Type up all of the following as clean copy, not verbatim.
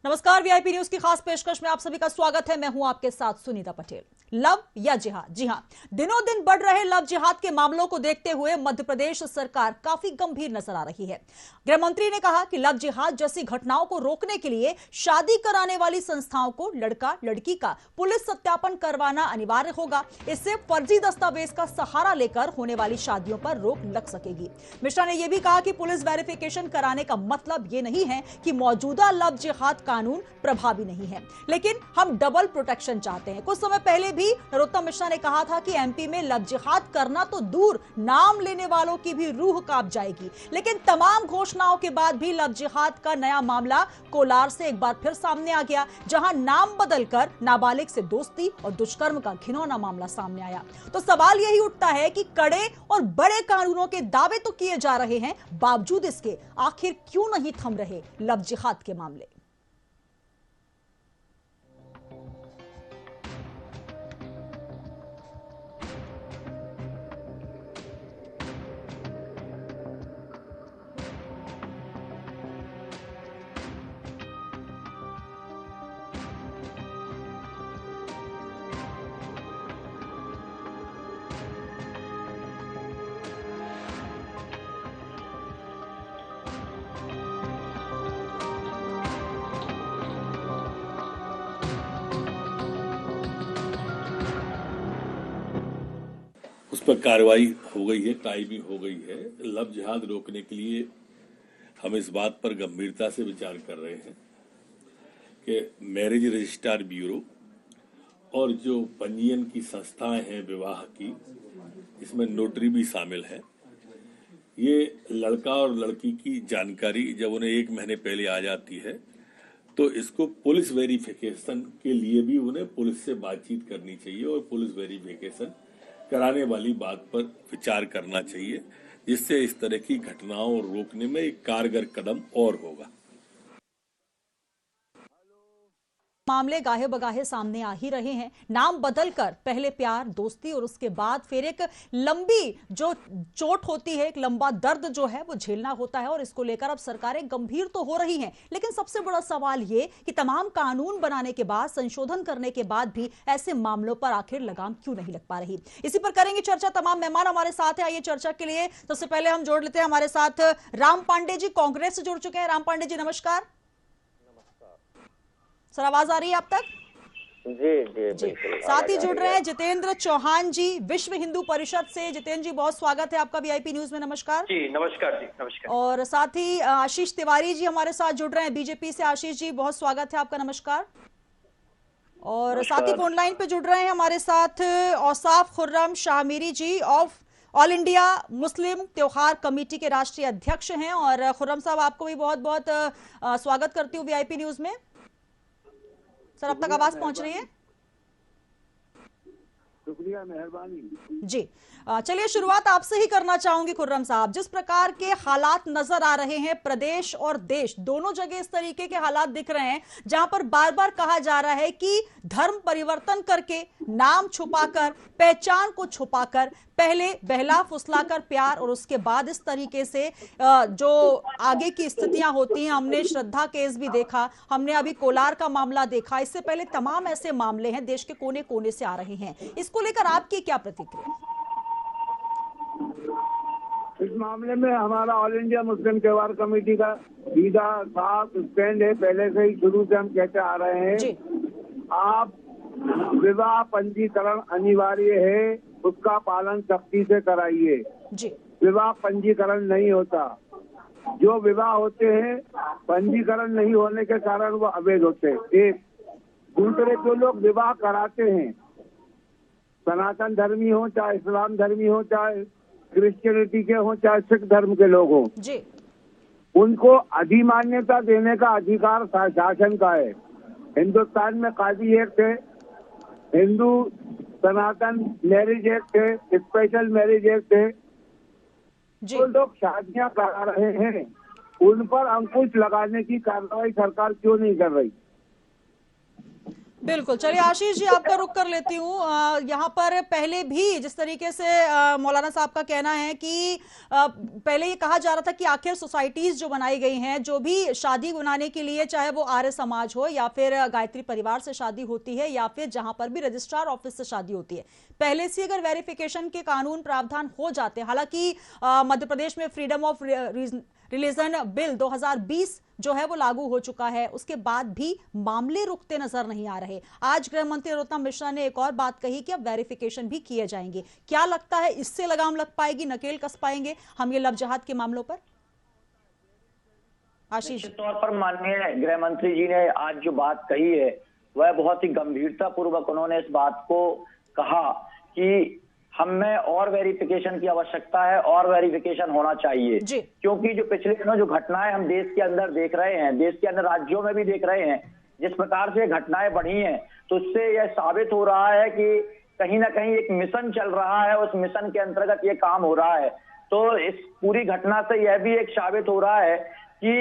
नमस्कार, VIP news की खास पेशकश में आप सभी का स्वागत है। मैं हूं आपके साथ सुनीता पटेल। लव या जिहाद? जी हां, दिनों दिन बढ़ रहे लव जिहाद के मामलों को देखते हुए मध्य प्रदेश सरकार काफी गंभीर नजर आ रही है। गृह मंत्री ने कहा कि लव जिहाद जैसी घटनाओं को रोकने के लिए शादी कराने वाली संस्थाओं को लड़का लड़की का पुलिस सत्यापन करवाना अनिवार्य होगा। इससे फर्जी दस्तावेज का सहारा लेकर होने वाली शादियों पर रोक लग सकेगी। मिश्रा ने यह भी कहा कि पुलिस वेरिफिकेशन कराने का मतलब यह नहीं है कि मौजूदा लव जिहाद कानून प्रभावी नहीं है, लेकिन हम डबल प्रोटेक्शन चाहते हैं। कुछ समय पहले भी नरोत्तम मिश्रा ने कहा था कि एमपी में लव जिहाद करना तो दूर, नाम लेने वालों की भी रूह कांप जाएगी। लेकिन तमाम घोषणाओं के बाद भी लव जिहाद का नया मामला कोलार से एक बार फिर सामने आ गया, जहां नाम बदलकर नाबालिग से दोस्ती और दुष्कर्म का घिनौना मामला सामने आया। तो सवाल यही उठता है कि कड़े और बड़े कानूनों के दावे तो किए जा रहे हैं, बावजूद इसके आखिर क्यों नहीं थम रहे लव जिहाद के मामले? उस पर कार्रवाई हो गई है, ट्राई भी हो गई है। लव जिहाद रोकने के लिए हम इस बात पर गंभीरता से विचार कर रहे हैं कि मैरिज रजिस्ट्रार ब्यूरो और जो पंजीयन की संस्थाएं हैं विवाह की, इसमें नोटरी भी शामिल है, ये लड़का और लड़की की जानकारी जब उन्हें 1 महीने पहले आ जाती है तो इसको पुलिस वेरिफिकेशन के लिए भी उन्हें पुलिस से बातचीत करनी चाहिए और पुलिस वेरिफिकेशन कराने वाली बात पर विचार करना चाहिए, जिससे इस तरह की घटनाओं को रोकने में एक कारगर कदम और होगा। मामले गाहे बगाहे सामने आ ही रहे हैं। नाम बदलकर पहले प्यार, दोस्ती और उसके बाद फिर एक लंबी जो चोट होती है, एक लंबा दर्द जो है वो झेलना होता है, और इसको लेकर अब सरकारें गंभीर तो हो रही हैं। लेकिन सबसे बड़ा सवाल ये कि तमाम कानून बनाने के बाद, संशोधन करने के बाद भी ऐसे मामलों पर आखिर लगाम क्यों नहीं लग पा रही? इसी पर करेंगे चर्चा। तमाम मेहमान हमारे साथ हैं। आइए चर्चा के लिए सबसे पहले हम जोड़ लेते हैं हमारे साथ राम पांडे जी, कांग्रेस से जुड़ चुके हैं। राम पांडे जी नमस्कार। सर आवाज आ रही है आप तक? जी। साथ ही जुड़ रहे हैं जितेंद्र चौहान जी, विश्व हिंदू परिषद से। जितेंद्र जी बहुत स्वागत है आपका वीआईपी न्यूज में। नमस्कार जी। नमस्कार। और साथ ही आशीष तिवारी जी हमारे साथ जुड़ रहे हैं बीजेपी से। आशीष जी बहुत स्वागत है आपका। नमस्कार। और साथ ही फोन लाइन पे जुड़ रहे हैं हमारे साथ औसाफ खुर्रम शाहमीरी जी, ऑफ ऑल इंडिया मुस्लिम त्योहार कमेटी के राष्ट्रीय अध्यक्ष हैं। और खुर्रम साहब आपको भी बहुत बहुत स्वागत करती हूँ वीआईपी न्यूज में। सर अब तक आवाज पहुंच रही है? शुक्रिया, मेहरबानी जी। चलिए शुरुआत आपसे ही करना चाहूंगी खुर्रम साहब। जिस प्रकार के हालात नजर आ रहे हैं, प्रदेश और देश दोनों जगह इस तरीके के हालात दिख रहे हैं, जहां पर बार बार कहा जा रहा है कि धर्म परिवर्तन करके, नाम छुपाकर, पहचान को छुपाकर, पहले बहला फुसलाकर प्यार और उसके बाद इस तरीके से जो आगे की स्थितियां होती हैं। हमने श्रद्धा केस भी देखा, हमने अभी कोलार का मामला देखा, इससे पहले तमाम ऐसे मामले हैं, देश के कोने कोने से आ रहे हैं। इसको लेकर आपकी क्या प्रतिक्रिया? इस मामले में हमारा ऑल इंडिया मुस्लिम त्योहार कमेटी का सीधा साफ स्टैंड है। पहले से ही शुरू से हम कहते आ रहे हैं जी। आप विवाह पंजीकरण अनिवार्य है, उसका पालन सख्ती से कराइए। जी। विवाह पंजीकरण नहीं होता, जो विवाह होते हैं पंजीकरण नहीं होने के कारण वो अवैध होते हैं। एक दूसरे, जो लोग विवाह कराते हैं, सनातन धर्मी हो, चाहे इस्लाम धर्मी हो, चाहे क्रिश्चियनिटी के हो, चाहे सिख धर्म के लोग हो, जी। उनको अधिमान्यता देने का अधिकार शासन का है। हिंदुस्तान में काजी एक्ट है, हिंदू सनातन मैरिज एक्ट है, स्पेशल मैरिज एक्ट है। जो लोग शादियां करा रहे हैं उन पर अंकुश लगाने की कार्रवाई सरकार क्यों नहीं कर रही? बिल्कुल। चलिए आशीष जी, आपका रुख कर लेती हूँ। यहाँ पर पहले भी जिस तरीके से मौलाना साहब का कहना है कि पहले ये कहा जा रहा था कि आखिर सोसाइटीज जो बनाई गई हैं, जो भी शादी बनाने के लिए, चाहे वो आर्य समाज हो या फिर गायत्री परिवार से शादी होती है या फिर जहां पर भी रजिस्ट्रार ऑफिस से शादी होती है, पहले से अगर वेरिफिकेशन के कानून प्रावधान हो जाते, हालांकि मध्य प्रदेश में फ्रीडम ऑफ रिलीजन बिल 2020 जो है वो लागू हो चुका है, उसके बाद भी मामले रुकते नजर नहीं आ रहे। आज गृह मंत्री नरोत्तम मिश्रा ने एक और बात कही कि अब वेरिफिकेशन भी किए जाएंगे। क्या लगता है, इससे लगाम लग पाएगी, नकेल कस पाएंगे हम ये लव जिहाद के मामलों पर? आशीष, निश्चित तौर पर माननीय गृह मंत्री जी ने आज जो बात कही है वह बहुत ही गंभीरता पूर्वक उन्होंने इस बात को कहा कि हमें और वेरिफिकेशन की आवश्यकता है और वेरिफिकेशन होना चाहिए, क्योंकि जो पिछले दिनों जो घटनाएं हम देश के अंदर देख रहे हैं, देश के अन्य राज्यों में भी देख रहे हैं, जिस प्रकार से घटनाएं बढ़ी हैं, तो उससे यह साबित हो रहा है कि कहीं ना कहीं एक मिशन चल रहा है, उस मिशन के अंतर्गत ये काम हो रहा है। तो इस पूरी घटना से यह भी एक साबित हो रहा है कि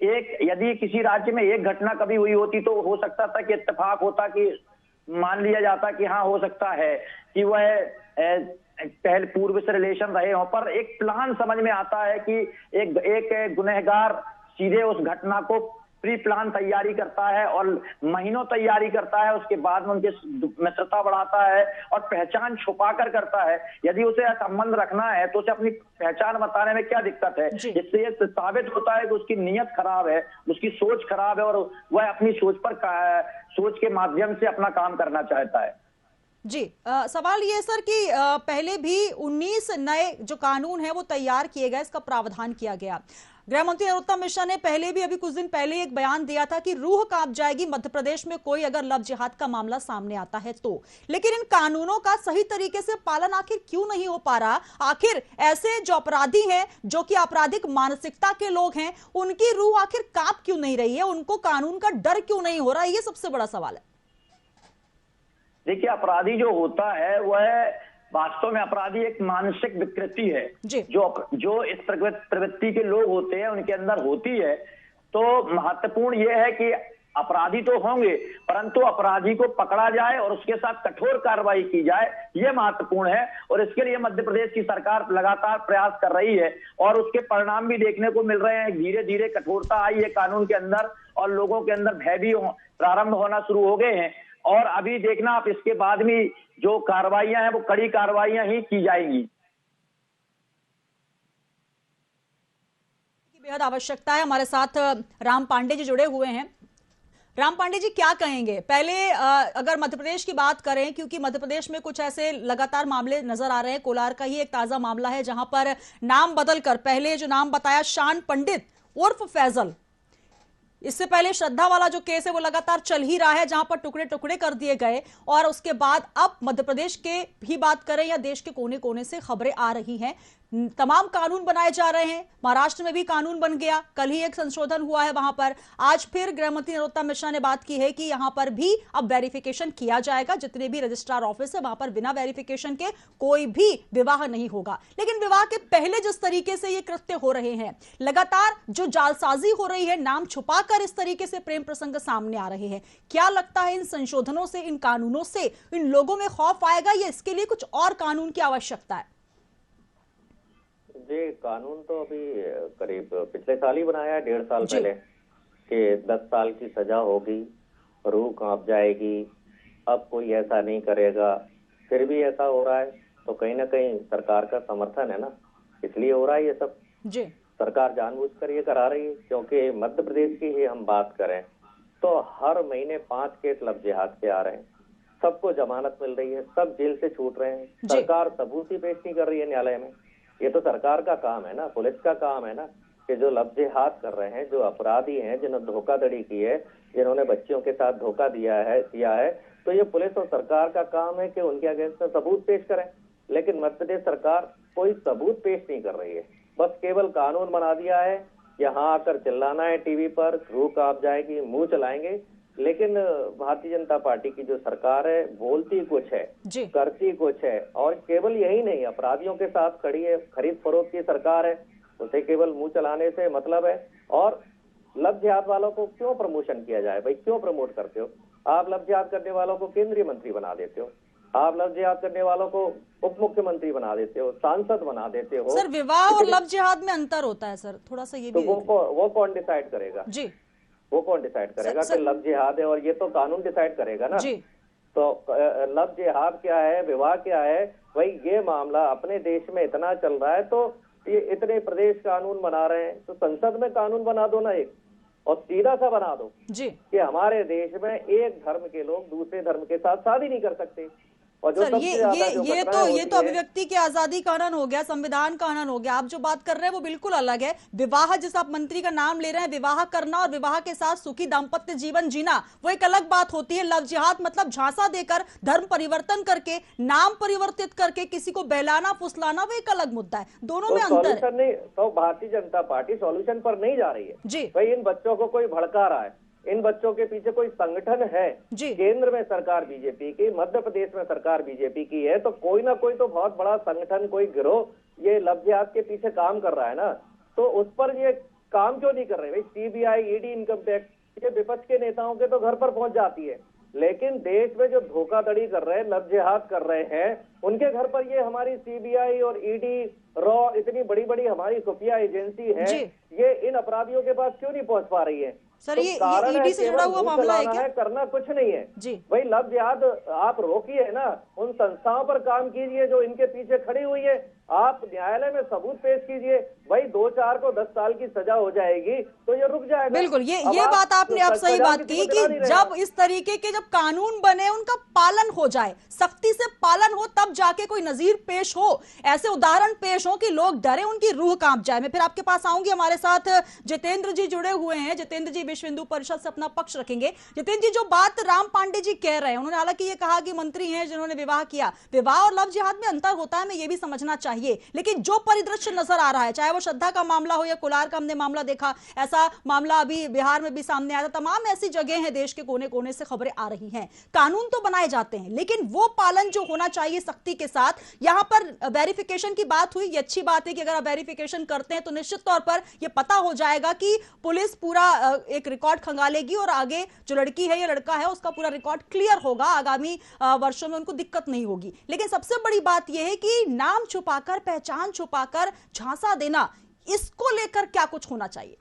एक यदि किसी राज्य में एक घटना कभी हुई होती तो हो सकता था कि इत्तेफाक होता कि मान लिया जाता कि हाँ हो सकता है कि वह पहले पूर्व से रिलेशन रहे हों, पर एक प्लान समझ में आता है कि एक गुनहगार सीधे उस घटना को प्री प्लान तैयारी करता है और महीनों तैयारी करता है, उसके बाद में उनके मित्रता बढ़ाता है और पहचान छुपा कर करता है। यदि उसे संबंध रखना है तो उसे अपनी पहचान बताने में क्या दिक्कत है? इससे यह साबित होता है कि उसकी नीयत खराब है, उसकी सोच खराब है और वह अपनी सोच के माध्यम से अपना काम करना चाहता है। जी, सवाल ये सर कि पहले भी 19 नए जो कानून है वो तैयार किए गए, इसका प्रावधान किया गया। गृह मंत्री नरोत्तम मिश्रा ने पहले भी, अभी कुछ दिन पहले एक बयान दिया था कि रूह कांप जाएगी मध्य प्रदेश में कोई अगर लव जिहाद का मामला सामने आता है तो। लेकिन इन कानूनों का सही तरीके से पालन आखिर क्यों नहीं हो पा रहा? आखिर ऐसे जो अपराधी हैं, जो कि आपराधिक मानसिकता के लोग हैं, उनकी रूह आखिर कांप क्यों नहीं रही है? उनको कानून का डर क्यों नहीं हो रहा है? ये सबसे बड़ा सवाल है। देखिए, अपराधी जो होता है वह वास्तव में अपराधी एक मानसिक विकृति है जो इस प्रवृत्ति के लोग होते हैं उनके अंदर होती है। तो महत्वपूर्ण यह है कि अपराधी तो होंगे परंतु अपराधी को पकड़ा जाए और उसके साथ कठोर कार्रवाई की जाए, यह महत्वपूर्ण है। और इसके लिए मध्य प्रदेश की सरकार लगातार प्रयास कर रही है और उसके परिणाम भी देखने को मिल रहे हैं। धीरे धीरे कठोरता आई है कानून के अंदर और लोगों के अंदर भय भी प्रारंभ होना शुरू हो गए हैं। और अभी देखना आप, इसके बाद भी जो कार्रवाइयां हैं वो कड़ी कार्रवाइयां ही की जाएंगी। बेहद आवश्यकता है। हमारे साथ राम पांडे जी जुड़े हुए हैं। राम पांडे जी, क्या कहेंगे? पहले अगर मध्य प्रदेश की बात करें, क्योंकि मध्य प्रदेश में कुछ ऐसे लगातार मामले नजर आ रहे हैं। कोलार का ही एक ताजा मामला है जहां पर नाम बदलकर, पहले जो नाम बताया शान पंडित उर्फ फैजल, इससे पहले श्रद्धा वाला जो केस है वो लगातार चल ही रहा है जहां पर टुकड़े टुकड़े कर दिए गए। और उसके बाद अब मध्य प्रदेश के भी बात करें या देश के कोने कोने से खबरें आ रही हैं, तमाम कानून बनाए जा रहे हैं। महाराष्ट्र में भी कानून बन गया, कल ही एक संशोधन हुआ है वहां पर। आज फिर गृह मंत्री नरोत्तम मिश्रा ने बात की है कि यहां पर भी अब वेरिफिकेशन किया जाएगा। जितने भी रजिस्ट्रार ऑफिस है वहां पर बिना वेरिफिकेशन के कोई भी विवाह नहीं होगा। लेकिन विवाह के पहले जिस तरीके से ये कृत्य हो रहे हैं, लगातार जो जालसाजी हो रही है, नाम छुपाकर इस तरीके से प्रेम प्रसंग सामने आ रहे हैं, क्या लगता है इन संशोधनों से, इन कानूनों से इन लोगों में खौफ आएगा या इसके लिए कुछ और कानून की आवश्यकता है? जी, कानून तो अभी करीब पिछले साल ही बनाया है, 1.5 साल पहले, कि 10 साल की सजा होगी, रूह कांप जाएगी, अब कोई ऐसा नहीं करेगा। फिर भी ऐसा हो रहा है तो कहीं ना कहीं सरकार का समर्थन है ना, इसलिए हो रहा है ये सब। जी, सरकार जानबूझकर ये करा रही है। क्योंकि मध्य प्रदेश की ही हम बात करें तो हर महीने 5 केस लव जिहाद के आ रहे हैं, सबको जमानत मिल रही है, सब जेल से छूट रहे हैं। सरकार सबूत ही पेश नहीं कर रही है न्यायालय में। ये तो सरकार का काम है ना, पुलिस का काम है ना, कि जो लव जिहाद कर रहे हैं, जो अपराधी हैं, जिन्होंने धोखाधड़ी की है, जिन्होंने बच्चियों के साथ धोखा किया है, तो ये पुलिस और सरकार का काम है कि उनके अगेंस्ट सबूत पेश करें। लेकिन मध्य प्रदेश सरकार कोई सबूत पेश नहीं कर रही है, बस केवल कानून बना दिया है, यहाँ आकर चिल्लाना है टीवी पर, रूह कांप जाएगी, मुंह चलाएंगे। लेकिन भारतीय जनता पार्टी की जो सरकार है बोलती कुछ है, करती कुछ है। और केवल यही नहीं, अपराधियों के साथ खड़ी है, खरीद फरोख्त की सरकार है, उसे केवल मुंह चलाने से मतलब है। और लव जिहाद वालों को क्यों प्रमोशन किया जाए भाई, क्यों प्रमोट करते हो? आप लव जिहाद करने वालों को केंद्रीय मंत्री बना देते हो, आप लव जिहाद करने वालों को उप मुख्यमंत्री बना देते हो, सांसद बना देते हो। सर विवाह और लव जिहाद में अंतर होता है सर, थोड़ा सा ये तो भी वो कौन डिसाइड करेगा जी? वो कौन डिसाइड करेगा कि लव जिहाद है? और ये तो कानून डिसाइड करेगा ना जी। तो लव जिहाद क्या है, विवाह क्या है? भाई ये मामला अपने देश में इतना चल रहा है तो ये इतने प्रदेश कानून बना रहे हैं, तो संसद में कानून बना दो ना एक, और सीधा सा बना दो जी कि हमारे देश में एक धर्म के लोग दूसरे धर्म के साथ शादी नहीं कर सकते। और जो सर ये तो अभिव्यक्ति की आजादी का हनन हो गया, संविधान का हनन हो गया। आप जो बात कर रहे हैं वो बिल्कुल अलग है। विवाह, जिस आप मंत्री का नाम ले रहे हैं, विवाह करना और विवाह के साथ सुखी दाम्पत्य जीवन जीना वो एक अलग बात होती है। लव जिहाद मतलब झांसा देकर, धर्म परिवर्तन करके, नाम परिवर्तित करके किसी को बहलाना फुसलाना, वो एक अलग मुद्दा है। दोनों में अंतर है। नहीं तो भारतीय जनता पार्टी सॉल्यूशन पर नहीं जा रही है जी। भाई इन बच्चों को कोई भड़का रहा है, इन बच्चों के पीछे कोई संगठन है। केंद्र में सरकार बीजेपी की, मध्य प्रदेश में सरकार बीजेपी की है, तो कोई ना कोई तो बहुत बड़ा संगठन, कोई गिरोह ये लव जिहाद के पीछे काम कर रहा है ना। तो उस पर ये काम क्यों नहीं कर रहे भाई? सीबीआई, ईडी, इनकम टैक्स, ये विपक्ष के नेताओं के तो घर पर पहुंच जाती है, लेकिन देश में जो धोखाधड़ी कर रहे हैं, लव जिहाद कर रहे हैं, उनके घर पर ये हमारी सीबीआई और ईडी, रॉ, इतनी बड़ी बड़ी हमारी खुफिया एजेंसी है, ये इन अपराधियों के पास क्यों नहीं पहुंच पा रही है? सर तो ये ईडी से जुड़ा हुआ मामला है क्या? करना कुछ नहीं है जी। भाई लव जिहाद आप रोकिए ना, उन संस्थाओं पर काम कीजिए जो इनके पीछे खड़ी हुई है, आप न्यायालय में सबूत पेश कीजिए। भाई 2-4 को 10 साल की सजा हो जाएगी तो ये रुक जाएगा। बिल्कुल, ये बात आपने अब सही बात की कि जब इस तरीके के जब कानून बने, उनका पालन हो जाए, सख्ती से पालन हो, तब जाके कोई नजीर पेश हो, ऐसे उदाहरण पेश हो कि लोग डरे, उनकी रूह कांप जाए। मैं फिर आपके पास आऊंगी। हमारे साथ जितेंद्र जी जुड़े हुए हैं। जितेंद्र जी विश्व हिंदू परिषद से अपना पक्ष रखेंगे। जितेंद्र जी, जो बात राम पांडे जी कह रहे हैं, उन्होंने हालांकि ये कहा कि मंत्री हैं जिन्होंने विवाह किया, विवाह और लव जिहाद में अंतर होता है, मैं ये भी समझना चाहिए, लेकिन जो परिदृश्य नजर आ रहा है, चाहे वो श्रद्धा का मामला हो या कोलार का हमने मामला देखा, ऐसा मामला अभी बिहार में भी सामने आया था, तमाम ऐसी जगह हैं देश के कोने कोने से खबरें आ रही हैं। कानून तो बनाए जाते हैं, लेकिन वो पालन जो होना चाहिए सख्ती के साथ, यहां पर वेरिफिकेशन की बात हुई। ये अच्छी बात है कि अगर आप वेरिफिकेशन करते हैं तो निश्चित तौर पर यह पता हो जाएगा कि पुलिस पूरा एक रिकॉर्ड खंगालेगी और आगे जो लड़की है या लड़का है उसका पूरा रिकॉर्ड क्लियर होगा, आगामी वर्षों में उनको दिक्कत नहीं होगी। लेकिन सबसे बड़ी बात यह है कि नाम छुपाकर, पहचान छुपाकर झांसा देना, इसको लेकर क्या कुछ होना चाहिए?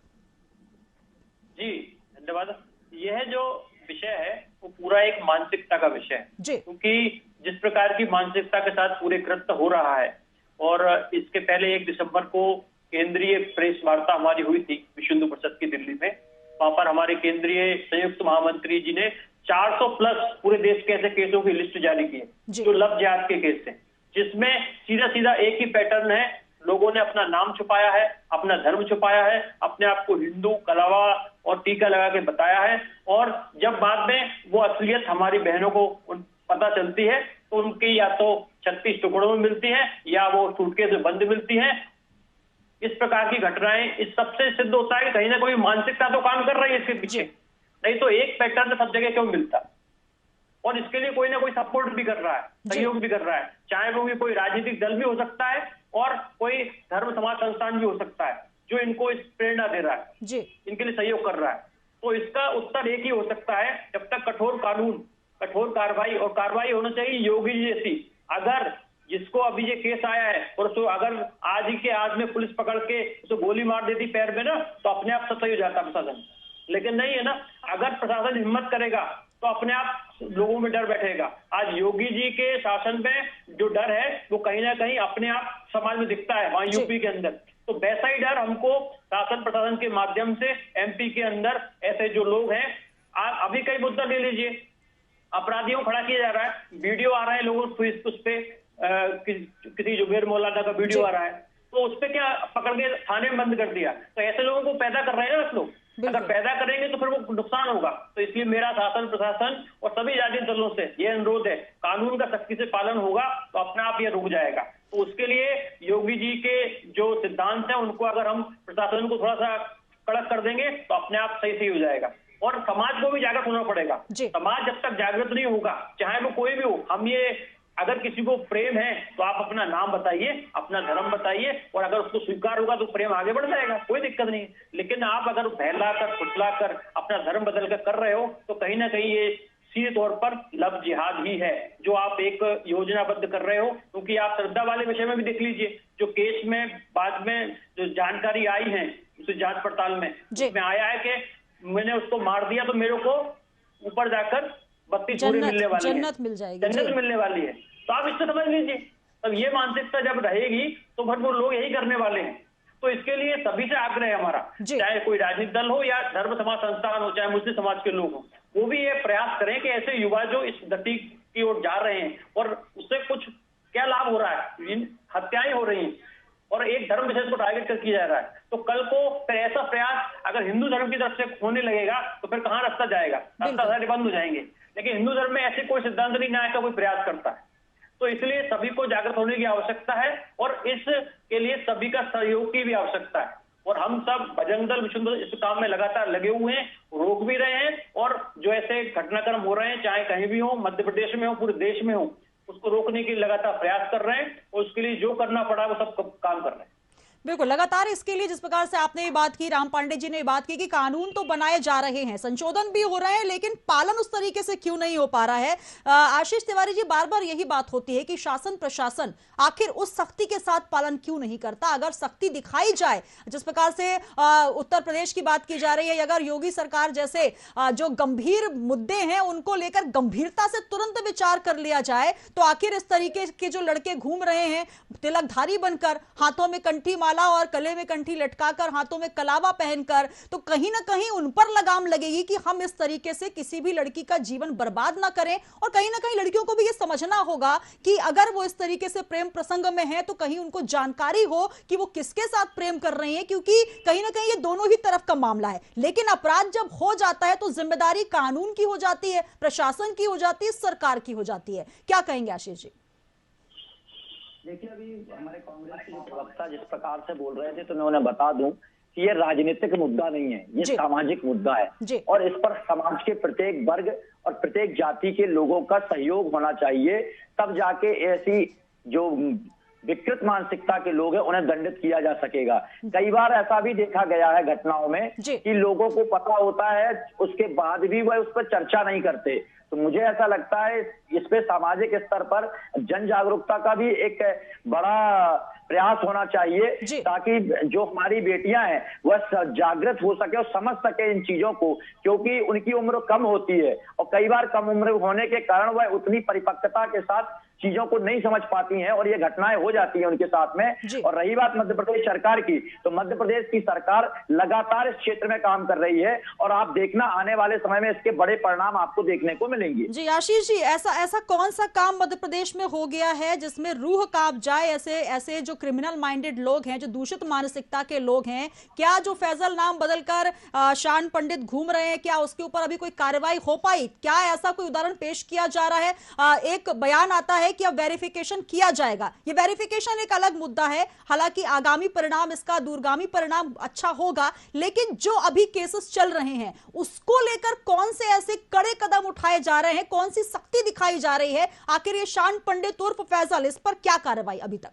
जी धन्यवाद। यह जो विषय है वो पूरा एक मानसिकता का विषय है, क्योंकि जिस प्रकार की मानसिकता के साथ पूरे कृत्य हो रहा है, और इसके पहले 1 दिसंबर को केंद्रीय प्रेस वार्ता हमारी हुई थी विश्व हिंदू परिषद की दिल्ली में। वहां पर हमारे केंद्रीय संयुक्त महामंत्री जी ने 400 प्लस पूरे देश के ऐसे केसों की लिस्ट जारी की है जो लव जिहाद के केस हैं, जिसमें सीधा सीधा एक ही पैटर्न है। लोगों ने अपना नाम छुपाया है, अपना धर्म छुपाया है, अपने आप को हिंदू, कलावा और टीका लगा के बताया है, और जब बाद में वो असलियत हमारी बहनों को पता चलती है तो उनकी या तो 36 टुकड़ों में मिलती है या वो सूटकेस में बंद मिलती है। इस प्रकार की घटनाएं, इस सबसे सिद्ध होता है कि कहीं ना कोई मानसिकता तो काम कर रही है इसके पीछे, नहीं तो एक पैटर्न सब जगह क्यों मिलता। और इसके लिए कोई ना कोई सपोर्ट भी कर रहा है, सहयोग भी कर रहा है, चाहे वो भी कोई राजनीतिक दल भी हो सकता है और कोई धर्म समाज संस्थान भी हो सकता है जो इनको इस प्रेरणा दे रहा है, इनके लिए सहयोग कर रहा है। तो इसका उत्तर एक ही हो सकता है, जब तक कठोर कानून, कठोर कार्रवाई, और कार्रवाई होना चाहिए योगी जी जैसी। अगर जिसको अभी ये केस आया है और उसको अगर आज ही के आज में पुलिस पकड़ के उसको गोली मार देती पैर में ना, तो अपने आप सही हो जाता प्रशासन, लेकिन नहीं है ना। अगर प्रशासन हिम्मत करेगा तो अपने आप लोगों में डर बैठेगा। आज योगी जी के शासन में जो डर है वो कहीं ना कहीं अपने आप समाज में दिखता है वहां यूपी के अंदर। तो वैसा ही डर हमको शासन प्रशासन के माध्यम से एमपी के अंदर ऐसे जो लोग हैं, अभी कई मुद्दा ले लीजिए, अपराधियों को खड़ा किया जा रहा है, वीडियो आ रहा है लोगों उस पे किसी जुबेर मौलाना का वीडियो आ रहा है, तो उस पे क्या पकड़ के थाने में बंद कर दिया। तो ऐसे लोगों को पैदा कर रहे हैं ना लोग, अगर पैदा करेंगे तो फिर वो नुकसान होगा। तो इसलिए मेरा शासन प्रशासन और सभी राजनीतिक दलों से ये अनुरोध है, कानून का सख्ती से पालन होगा तो अपने आप ये रुक जाएगा। तो उसके लिए योगी जी के जो सिद्धांत है उनको अगर हम प्रशासन को थोड़ा सा कड़क कर देंगे तो अपने आप सही हो जाएगा। और समाज को भी जागृत होना पड़ेगा। समाज जब तक जागृत नहीं होगा, चाहे वो कोई भी हो, हम ये अगर किसी को प्रेम है तो आप अपना नाम बताइए, अपना धर्म बताइए, और अगर उसको स्वीकार होगा तो प्रेम आगे बढ़ जाएगा, कोई दिक्कत नहीं। लेकिन आप अगर बहला कर, फुसला कर, अपना धर्म बदल कर रहे हो तो कहीं ना कहीं ये सीधे तौर पर लव जिहाद ही है जो आप एक योजनाबद्ध कर रहे हो। क्योंकि आप श्रद्धा वाले विषय में भी देख लीजिए, जो केस में बाद में जो जानकारी आई है उस जांच पड़ताल में उसमें आया है कि मैंने उसको मार दिया तो मेरे को ऊपर जाकर 32 पूरे मिलने वाली है, जन्नत मिल जाएगी, जन्नत मिलने वाली है। तो आप इससे समझ लीजिए, तब ये मानसिकता जब रहेगी तो फिर वो लोग यही करने वाले हैं। तो इसके लिए सभी से आग्रह है हमारा, चाहे कोई राजनीतिक दल हो या धर्म समाज संस्थान हो, चाहे मुस्लिम समाज के लोग हो, वो भी ये प्रयास करें कि ऐसे युवा जो इस गति की ओर जा रहे हैं और उससे कुछ क्या लाभ हो रहा है, हत्याएं हो रही हैं और एक धर्म विशेष को टारगेट कर किया जा रहा है, तो कल को फिर ऐसा प्रयास अगर हिंदू धर्म की तरफ से होने लगेगा तो फिर कहाँ रास्ता जाएगा, रास्ता सारे बंद हो जाएंगे। लेकिन हिंदू धर्म में ऐसे कोई सिद्धांत नहीं न्याय का कोई प्रयास करता है। तो इसलिए सभी को जागृत होने की आवश्यकता है और इसके लिए सभी का सहयोग की भी आवश्यकता है। और हम सब बजरंग दल विश्व हिंदू इस काम में लगातार लगे हुए हैं, रोक भी रहे हैं और जो ऐसे घटनाक्रम हो रहे हैं चाहे कहीं भी हो, मध्य प्रदेश में हो, पूरे देश में हो, उसको रोकने के लिए लगातार प्रयास कर रहे हैं और उसके लिए जो करना पड़ा वो सब काम कर रहे हैं। बिल्कुल, लगातार इसके लिए जिस प्रकार से आपने ये बात की, राम पांडे जी ने बात की कि कानून तो बनाए जा रहे हैं, संशोधन भी हो रहे हैं, लेकिन पालन उस तरीके से क्यों नहीं हो पा रहा है। आशीष तिवारी जी, बार बार यही बात होती है कि शासन प्रशासन आखिर उस सख्ती के साथ पालन क्यों नहीं करता। अगर सख्ती दिखाई जाए, जिस प्रकार से उत्तर प्रदेश की बात की जा रही है, अगर योगी सरकार जैसे जो गंभीर मुद्दे हैं उनको लेकर गंभीरता से तुरंत विचार कर लिया जाए, तो आखिर इस तरीके के जो लड़के घूम रहे हैं तिलकधारी बनकर, हाथों में कंठी माला और गले में कंठी लटकाकर, हाथों में कलावा पहनकर, तो कहीं ना कहीं उन पर लगाम लगेगी कि हम इस तरीके से किसी भी लड़की का जीवन बर्बाद ना करें। और कहीं ना कहीं लड़कियों को भी ये समझना होगा कि अगर वो इस तरीके से प्रेम प्रसंग में है तो कहीं उनको जानकारी हो कि वो किसके साथ प्रेम कर रही हैं, क्योंकि कहीं ना कहीं ये दोनों ही तरफ का मामला है। लेकिन अपराध जब हो जाता है तो जिम्मेदारी कानून की हो जाती है, प्रशासन की हो जाती है, सरकार की हो जाती है। क्या कहेंगे आशीष जी? देखिए, अभी हमारे कांग्रेस के जो प्रवक्ता जिस प्रकार से बोल रहे थे, तो मैं उन्हें बता दूं कि ये राजनीतिक मुद्दा नहीं है, ये सामाजिक मुद्दा है और इस पर समाज के प्रत्येक वर्ग और प्रत्येक जाति के लोगों का सहयोग होना चाहिए। तब जाके ऐसी जो विकृत मानसिकता के लोग हैं उन्हें दंडित किया जा सकेगा। कई बार ऐसा भी देखा गया है घटनाओं में कि लोगों को पता होता है, उसके बाद भी वह उस पर चर्चा नहीं करते। तो मुझे ऐसा लगता है इस पे सामाजिक स्तर पर जन जागरूकता का भी एक बड़ा प्रयास होना चाहिए, ताकि जो हमारी बेटियां हैं वह जागृत हो सके और समझ सके इन चीजों को, क्योंकि उनकी उम्र कम होती है और कई बार कम उम्र होने के कारण वह उतनी परिपक्वता के साथ चीजों को नहीं समझ पाती हैं और ये घटनाएं हो जाती हैं उनके साथ में। और रही बात मध्य प्रदेश सरकार की, तो मध्य प्रदेश की सरकार लगातार इस क्षेत्र में काम कर रही है और आप देखना आने वाले समय में इसके बड़े परिणाम आपको देखने को मिलेंगे। जी आशीष जी, ऐसा कौन सा काम मध्य प्रदेश में हो गया है जिसमें रूह कांप जाए? ऐसे जो क्रिमिनल माइंडेड लोग हैं, जो दूषित मानसिकता के लोग हैं, क्या जो फैजल नाम बदलकर शान पंडित घूम रहे हैं, क्या उसके ऊपर अभी कोई कार्रवाई हो पाई? क्या ऐसा कोई उदाहरण पेश किया जा रहा है? एक बयान आता है कि अब वेरिफिकेशन किया जाएगा। ये वेरिफिकेशन एक अलग मुद्दा है, हालांकि आगामी परिणाम इसका दूरगामी परिणाम अच्छा होगा, लेकिन जो अभी केसेस चल रहे हैं उसको लेकर कौन से ऐसे कड़े कदम उठाए जा रहे हैं, कौन सी सख्ती दिखाई जा रही है? आखिर ये शान पंडित उर्फ फैजल, इस पर क्या कार्रवाई अभी तक?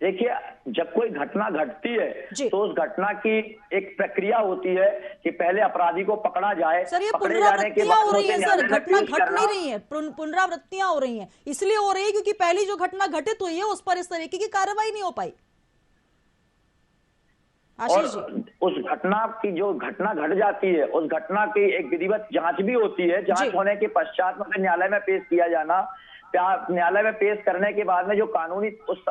देखिए, जब कोई घटना घटती है तो उस घटना की एक प्रक्रिया होती है कि पहले अपराधी को पकड़ा जाए। सर, ये पुनरावृत्तियां हो रही है सर, घटना घट नहीं रही है, पुनरावृत्तियां हो रही हैं। इसलिए हो रही है क्योंकि पहली जो घटना घटित हुई है उस पर इस तरीके की कार्रवाई नहीं हो पाई। आशीष जी, उस घटना की जो घटना घट जाती है उस घटना की एक विधिवत जांच भी होती है। जांच होने के पश्चात में न्यायालय में पेश किया जाना, न्यायालय में पेश करने के बाद में जो कानूनी उस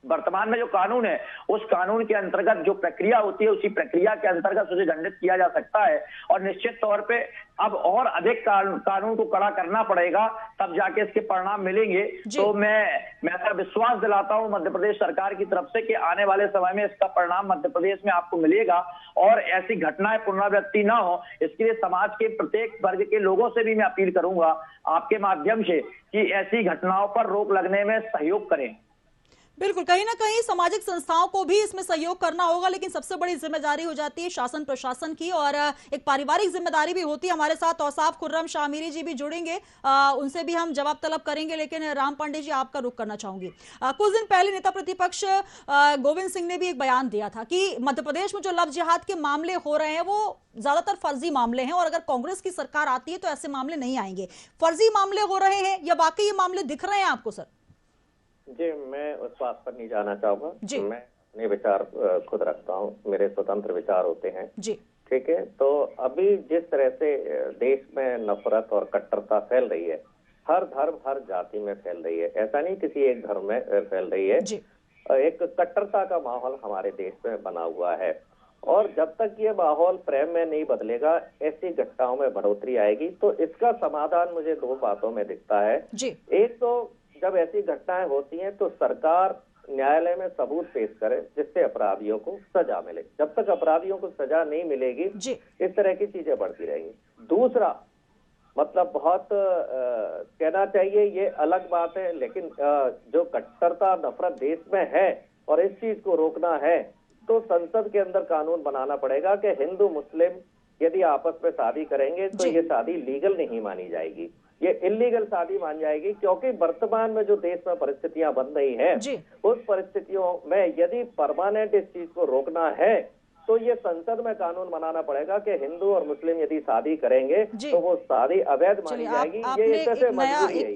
वर्तमान में जो कानून है उस कानून के अंतर्गत जो प्रक्रिया होती है उसी प्रक्रिया के अंतर्गत उसे दंडित किया जा सकता है। और निश्चित तौर पे अब और अधिक कानून को कड़ा करना पड़ेगा, तब जाके इसके परिणाम मिलेंगे। तो मैं ऐसा विश्वास दिलाता हूं मध्य प्रदेश सरकार की तरफ से कि आने वाले समय में इसका परिणाम मध्य प्रदेश में आपको मिलेगा और ऐसी घटनाएं पुनरावृत्ति ना हो, इसके लिए समाज के प्रत्येक वर्ग के लोगों से भी मैं अपील करूंगा आपके माध्यम से कि ऐसी घटनाओं पर रोक लगने में सहयोग करें। बिल्कुल, कहीं ना कहीं सामाजिक संस्थाओं को भी इसमें सहयोग करना होगा, लेकिन सबसे बड़ी जिम्मेदारी हो जाती है शासन प्रशासन की, और एक पारिवारिक जिम्मेदारी भी होती है। हमारे साथ औसाफ खुर्रम शाह मीरी जी भी जुड़ेंगे, उनसे भी हम जवाब तलब करेंगे, लेकिन राम पांडे जी आपका रुख करना चाहूंगी। कुछ दिन पहले नेता प्रतिपक्ष गोविंद सिंह ने भी एक बयान दिया था कि मध्य प्रदेश में जो लव जिहाद के मामले हो रहे हैं वो ज्यादातर फर्जी मामले हैं, और अगर कांग्रेस की सरकार आती है तो ऐसे मामले नहीं आएंगे। फर्जी मामले हो रहे हैं या वाकई ये मामले दिख रहे हैं आपको सर? जी, मैं उस बात पर नहीं जाना चाहूंगा। मैं अपने विचार खुद रखता हूँ, मेरे स्वतंत्र विचार होते हैं जी, ठीक है। तो अभी जिस तरह से देश में नफरत और कट्टरता फैल रही है, हर धर्म हर जाति में फैल रही है, ऐसा नहीं किसी एक धर्म में फैल रही है जी। एक कट्टरता का माहौल हमारे देश में बना हुआ है, और जब तक ये माहौल प्रेम में नहीं बदलेगा, ऐसी घटनाओं में बढ़ोतरी आएगी। तो इसका समाधान मुझे दो बातों में दिखता है जी। एक तो जब ऐसी घटनाएं होती हैं तो सरकार न्यायालय में सबूत पेश करे जिससे अपराधियों को सजा मिले। जब तक अपराधियों को सजा नहीं मिलेगी जी, इस तरह की चीजें बढ़ती रहेंगी। दूसरा मतलब बहुत कहना चाहिए, ये अलग बात है, लेकिन जो कट्टरता नफरत देश में है और इस चीज को रोकना है तो संसद के अंदर कानून बनाना पड़ेगा कि हिंदू मुस्लिम यदि आपस में शादी करेंगे तो ये शादी लीगल नहीं मानी जाएगी, ये इलीगल शादी मान जाएगी। क्योंकि वर्तमान में जो देश में परिस्थितियां बन रही हैं, उस परिस्थितियों में यदि परमानेंट इस चीज को रोकना है तो ये संसद में कानून बनाना पड़ेगा कि हिंदू और मुस्लिम यदि शादी करेंगे तो वो शादी अवैध मानी जाएगी।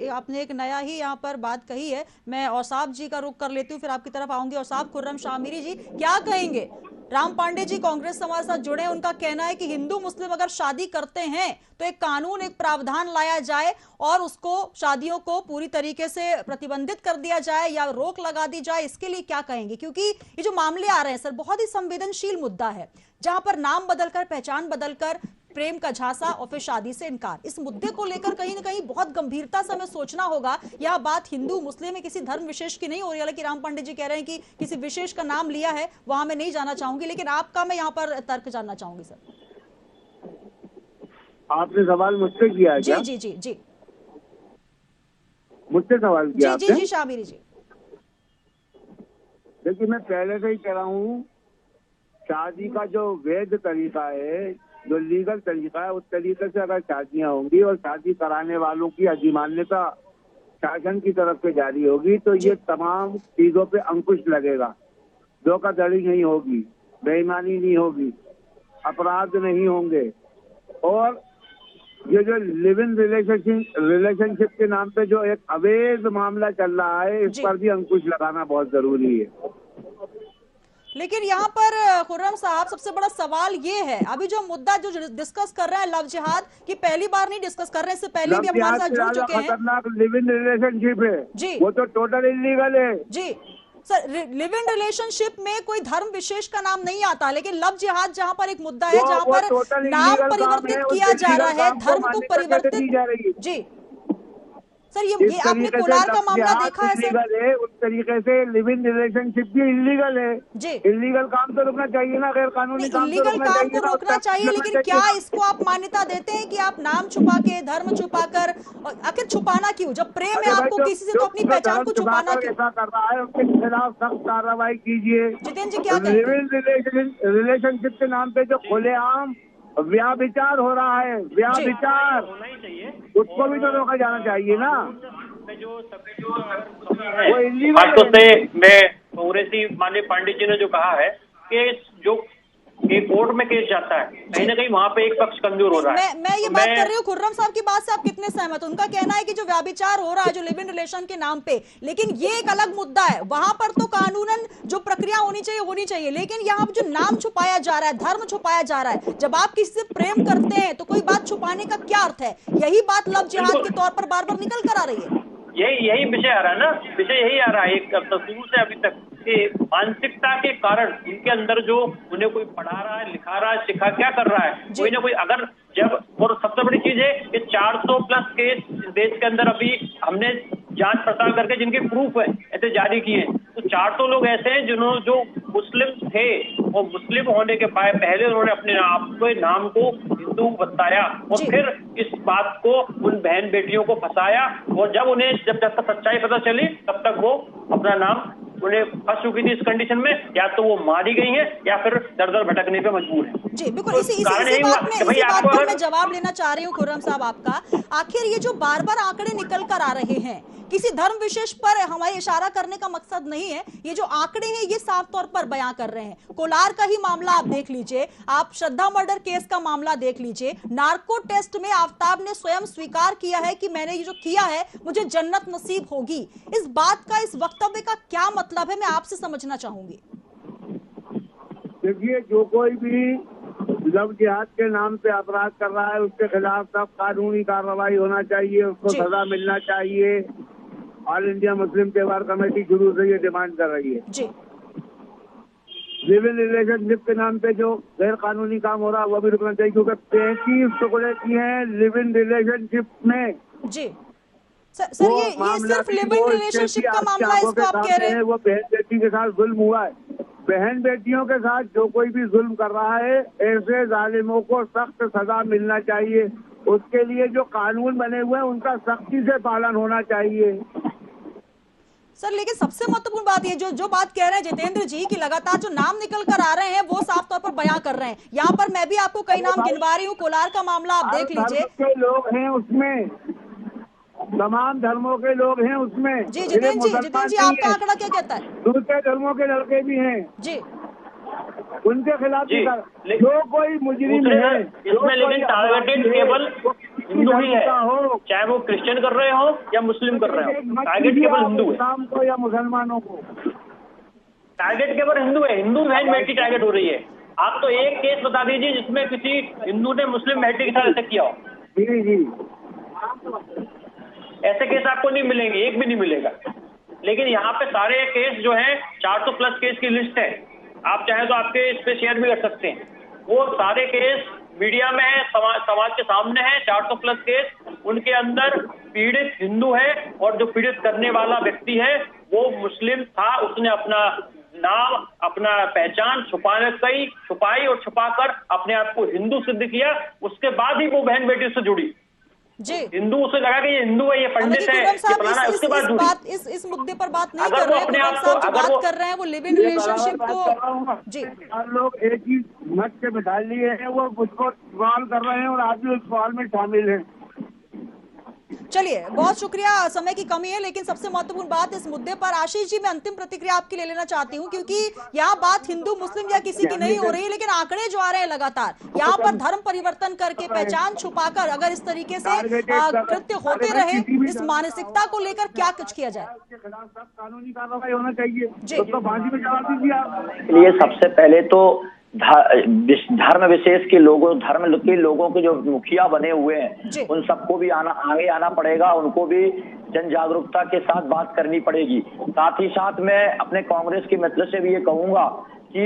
आपने एक नया ही यहाँ पर बात कही है। मैं औसाफ जी का रुख कर लेती हूँ, फिर आपकी तरफ आऊंगी। औसाफ खुर्रम शाह मीरी जी क्या कहेंगे? राम पांडे जी कांग्रेस हमारे साथ जुड़े हैं, उनका कहना है कि हिंदू मुस्लिम अगर शादी करते हैं तो एक कानून, एक प्रावधान लाया जाए और उसको शादियों को पूरी तरीके से प्रतिबंधित कर दिया जाए या रोक लगा दी जाए। इसके लिए क्या कहेंगे? क्योंकि ये जो मामले आ रहे हैं सर, बहुत ही संवेदनशील मुद्दा है, जहां पर नाम बदलकर, पहचान बदलकर प्रेम का झांसा और फिर शादी से इनकार। इस मुद्दे को लेकर कहीं ना कहीं बहुत गंभीरता से हमें सोचना होगा। यह बात हिंदू मुस्लिम में किसी धर्म विशेष की नहीं हो रही, हालांकि राम पांडे जी कह रहे हैं कि किसी विशेष का नाम लिया है, वहां मैं नहीं जाना चाहूंगी, लेकिन आपका मैं यहाँ पर तर्क जानना चाहूंगी सर। आपने सवाल मुझसे किया है क्या? जी जी जी जी, मुझसे सवाल किया जी जी शाह मीरी जी। देखिए, मैं पहले से ही कह रहा हूँ, शादी का जो वैध तरीका है, जो लीगल तरीका है, उस तरीके से अगर शादियां होंगी और शादी कराने वालों की अधिमान्यता शासन की तरफ से जारी होगी तो ये तमाम चीजों पे अंकुश लगेगा। धोखाधड़ी नहीं होगी, बेईमानी नहीं होगी, अपराध नहीं होंगे, और ये जो लिव इन रिलेशनशिप के नाम पे जो एक अवैध मामला चल रहा है, इस पर भी अंकुश लगाना बहुत जरूरी है। लेकिन यहाँ पर खुर्रम साहब, सबसे बड़ा सवाल ये है, अभी जो मुद्दा जो डिस्कस कर रहे हैं लव जिहाद की, पहली बार नहीं डिस्कस कर रहे हैं, इससे पहले भी हमारे साथ जुड़ चुके हैं। खतरनाक लिव इन रिलेशनशिप है जी, वो तो टोटल इलीगल है जी सर। लिव इन रिलेशनशिप में कोई धर्म विशेष का नाम नहीं आता, लेकिन लव जिहाद जहाँ पर एक मुद्दा है, जहाँ पर नाम परिवर्तित किया जा रहा है, धर्म को परिवर्तित जी सर, ये आपने कोलार का मामला देखा है सर? उस तरीके से लिव इन रिलेशनशिप भी इलीगल है जी। इलीगल काम तो रोकना चाहिए ना, गैर कानूनी काम तो रोकना चाहिए, लेकिन क्या इसको आप मान्यता देते हैं कि आप नाम छुपा के, धर्म छुपाकर, आखिर छुपाना क्यों? जब प्रेम है आपको किसी से तो अपनी पहचान को छुपाना क्यों? ऐसा कर रहा है उसके खिलाफ सख्त कार्रवाई कीजिए। जितेंद्र जी क्या लिव इन रिलेशनशिप के नाम पे जो खुलेआम व्याभिचार हो रहा है, व्याभिचार, उसको भी तो रोका जाना चाहिए ना। बातों से मैं कांग्रेस ही माननीय पांडे जी ने जो कहा है कि जो कोर्ट में केस जाता है, कहीं ना कहीं वहाँ पे एक पक्ष कमजोर हो रहा है। मैं ये बात कर रही हूँ खुर्रम साहब की बात से आप कितने सहमत? उनका कहना है कि जो व्याभिचार हो रहा है, जो लिव इन रिलेशन के नाम पे, लेकिन ये एक अलग मुद्दा है, वहां पर तो कानूनन जो प्रक्रिया होनी चाहिए, लेकिन यहाँ जो नाम छुपाया जा रहा है, धर्म छुपाया जा रहा है। जब आप किसी से प्रेम करते हैं तो कोई बात छुपाने का क्या अर्थ है? यही बात लव जिहाद के तौर पर बार बार निकल कर आ रही है। यही विषय आ रहा है ना, विषय यही आ रहा है एक शुरू से अभी तक, कि मानसिकता के कारण उनके अंदर जो उन्हें कोई पढ़ा रहा है, लिखा रहा है, सिखा क्या कर रहा है, कोई ना कोई अगर जब, और सबसे बड़ी चीज है कि 400 प्लस केस देश के अंदर अभी हमने जांच पड़ताल करके जिनके प्रूफ है ऐसे जारी किए हैं, तो 400 लोग ऐसे हैं जिन्होंने जो मुस्लिम थे और मुस्लिम होने के पहले उन्होंने अपने नाम को हिंदू बताया और फिर इस बात को उन बहन बेटियों को फंसाया, और जब तक सच्चाई पता चली तब तक वो अपना नाम उन्हें फंस चुकी थी इस कंडीशन में, या तो वो मारी गई हैं या फिर दर दर भटकने पे मजबूर हैं। जी बिल्कुल, इसी बात पर मैं जवाब लेना चाह रही हूँ खुर्रम साहब आपका। आखिर ये जो बार बार आंकड़े निकल कर आ रहे हैं, किसी धर्म विशेष पर हमारे इशारा करने का मकसद नहीं है, ये जो आंकड़े हैं ये साफ तौर पर बयां कर रहे हैं। कोलार का ही मामला आप देख लीजिए, आप श्रद्धा मर्डर केस का मामला देख लीजिए, नार्को टेस्ट में आफ्ताब ने स्वयं स्वीकार किया है कि मैंने ये जो किया है मुझे जन्नत नसीब होगी। इस बात का, इस वक्तव्य का क्या मतलब है, मैं आपसे समझना चाहूंगी। देखिए, जो कोई भी लव जिहाद के नाम पे अपराध कर रहा है उसके खिलाफ सब कानूनी कार्रवाई होना चाहिए, उसको सजा मिलना चाहिए। ऑल इंडिया मुस्लिम त्योहार कमेटी शुरू से ये डिमांड कर रही है जी। लिव इन रिलेशनशिप के नाम पे जो गैर कानूनी काम हो रहा है वो भी रुकना चाहिए, क्योंकि 33 टुकड़े किए हैं लिव इन रिलेशनशिप में। जी सर, ये सिर्फ लिव इन रिलेशनशिप का मामला है, इसको आप कह रहे हैं? वो बहन बेटी के साथ जुल्म हुआ है। बहन बेटियों के साथ जो कोई भी जुल्म कर रहा है, ऐसे जालिमों को सख्त सजा मिलना चाहिए। उसके लिए जो कानून बने हुए हैं उनका सख्ती से पालन होना चाहिए। सर, लेकिन सबसे महत्वपूर्ण बात ये जो बात कह रहे हैं जितेंद्र जी की लगातार जो नाम निकल कर आ रहे हैं वो साफ तौर पर बयां कर रहे हैं। यहाँ पर मैं भी आपको कई नाम गिनवा रही हूँ। कोलार का मामला आप देख लीजिए, के लोग हैं उसमें, तमाम धर्मों के लोग हैं उसमें। जी जितेंद्र जी आपका आंकड़ा क्या कहता है? दूसरे धर्मों के लड़के भी हैं जी, उनके खिलाफ जो कोई मुजरिम है इसमें, लेकिन टारगेटेड केवल हिंदू ही है, चाहे वो क्रिश्चियन कर रहे हो या मुस्लिम कर रहे हो, टारगेट केवल हिंदू है। इस्लाम को या मुसलमानों को टारगेट केवल हिंदू है, हिंदू बहन बेटी टारगेट हो रही है। आप तो एक केस बता दीजिए जिसमें किसी हिंदू ने मुस्लिम बेटी के साथ ऐसा किया हो। जी ऐसे केस आपको नहीं मिलेंगे, एक भी नहीं मिलेगा। लेकिन यहाँ पे सारे केस जो है 400 प्लस केस की लिस्ट है, आप चाहे तो आपके इस पे शेयर भी कर सकते हैं। वो सारे केस मीडिया में है, समाज के सामने है, 400 प्लस केस। उनके अंदर पीड़ित हिंदू है और जो पीड़ित करने वाला व्यक्ति है वो मुस्लिम था। उसने अपना नाम, अपना पहचान छुपाई और छुपाकर अपने आप को हिंदू सिद्ध किया। उसके बाद ही वो बहन बेटी से जुड़ी। जी, हिंदू उसे लगा कि ये हिंदू है, ये पंडित है, ये फलाना है, उसके बाद जुड़ी। इस मुद्दे पर बात नहीं कर रहे हैं। जो बात कर रहे हैं वो लिव इन रिलेशनशिप को। जी, लोग एक ही मत से बिठा लिए हैं, वो उसको सवाल कर रहे हैं और आप भी उस सवाल में शामिल हैं। चलिए, बहुत शुक्रिया। समय की कमी है, लेकिन सबसे महत्वपूर्ण बात इस मुद्दे पर आशीष जी, मैं अंतिम प्रतिक्रिया आपकी ले लेना चाहती हूं, क्योंकि यहाँ बात हिंदू मुस्लिम या किसी की नहीं हो रही, लेकिन आंकड़े जो आ रहे हैं लगातार, यहाँ पर धर्म परिवर्तन करके, पहचान छुपाकर अगर इस तरीके से कृत्य होते रहे, इस मानसिकता को लेकर क्या कुछ किया जाए? उसके खिलाफ सब कानूनी कार्रवाई होना चाहिए। उसको फांसी में जवाब दीजिए आप। इसलिए सबसे पहले तो धर्म विशेष के लोगों, धर्म के लोगों के जो मुखिया बने हुए हैं उन सबको भी आगे आना पड़ेगा, उनको भी जन जागरूकता के साथ बात करनी पड़ेगी। साथ ही साथ मैं अपने कांग्रेस के मित्र से भी ये कहूंगा कि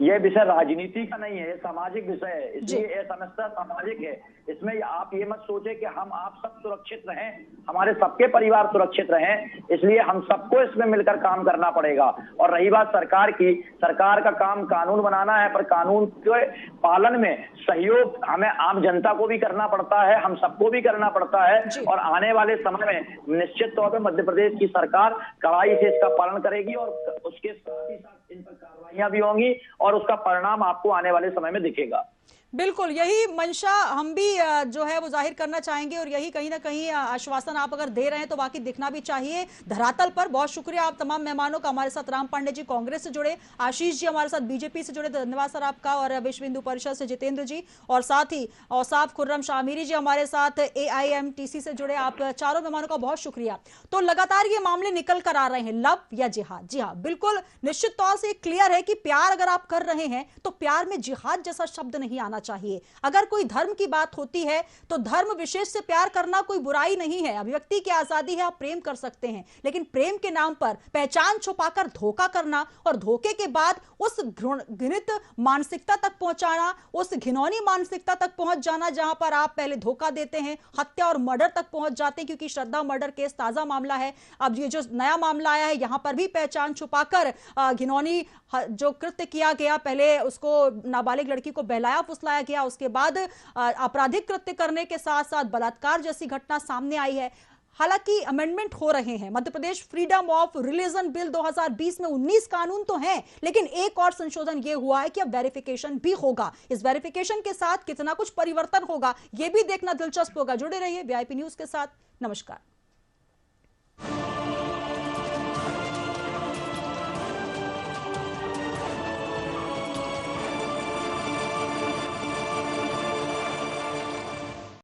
यह विषय राजनीति का नहीं है, ये सामाजिक विषय है, इसलिए यह समस्या सामाजिक है। इसमें आप ये मत सोचे कि हम आप सब सुरक्षित रहें, हमारे सबके परिवार सुरक्षित रहें, इसलिए हम सबको इसमें मिलकर काम करना पड़ेगा। और रही बात सरकार की, सरकार का काम कानून बनाना है, पर कानून के पालन में सहयोग हमें आम जनता को भी करना पड़ता है, हम सबको भी करना पड़ता है। और आने वाले समय में निश्चित तौर पर मध्य प्रदेश की सरकार कड़ाई से इसका पालन करेगी और उसके साथ ही साथ इन पर कार्रवाइयां भी होंगी और उसका परिणाम आपको आने वाले समय में दिखेगा। बिल्कुल, यही मंशा हम भी जो है वो जाहिर करना चाहेंगे और यही कहीं ना कहीं आश्वासन आप अगर दे रहे हैं तो बाकी दिखना भी चाहिए धरातल पर। बहुत शुक्रिया आप तमाम मेहमानों का। हमारे साथ राम पांडे जी कांग्रेस से जुड़े, आशीष जी हमारे साथ बीजेपी से जुड़े, धन्यवाद सर आपका, और विश्व हिंदू परिषद से जितेंद्र जी, और साथ ही औसाफ खुर्रम शामिरी जी हमारे साथ AIMTC से जुड़े। आप चारों मेहमानों का बहुत शुक्रिया। तो लगातार ये मामले निकल कर आ रहे हैं, लव या जिहाद। जी हाँ, बिल्कुल निश्चित तौर से क्लियर है कि प्यार अगर आप कर रहे हैं तो प्यार में जिहाद जैसा शब्द नहीं आना चाहिए। अगर कोई धर्म की बात होती है तो धर्म विशेष से प्यार करना कोई बुराई नहीं है, अभिव्यक्ति की आजादी है, आप प्रेम कर सकते हैं। लेकिन प्रेम के नाम पर पहचान छुपाकर धोखा करना और धोखे के बाद उस घृणित मानसिकता तक पहुंचाना, उस घिनौनी मानसिकता तक पहुंच जाना जहां पर आप पहले धोखा देते हैं, हत्या और मर्डर तक पहुंच जाते हैं। क्योंकि श्रद्धा मर्डर केस ताजा मामला है, अब ये जो नया मामला आया है यहां पर भी पहचान छुपाकर घिनौनी जो कृत्य किया गया, पहले उसको नाबालिग लड़की को बहलाया फुसलाया गया, उसके बाद आपराधिक कृत्य करने के साथ साथ बलात्कार जैसी घटना सामने आई है। हालांकि अमेंडमेंट हो रहे हैं। Madhya Pradesh freedom of religion bill 2020 में 19 कानून तो हैं, लेकिन एक और संशोधन यह हुआ है कि अब वेरिफिकेशन भी होगा। इस वेरिफिकेशन के साथ कितना कुछ परिवर्तन होगा, यह भी देखना दिलचस्प होगा। जुड़े रहिए वीआईपी न्यूज के साथ। नमस्कार।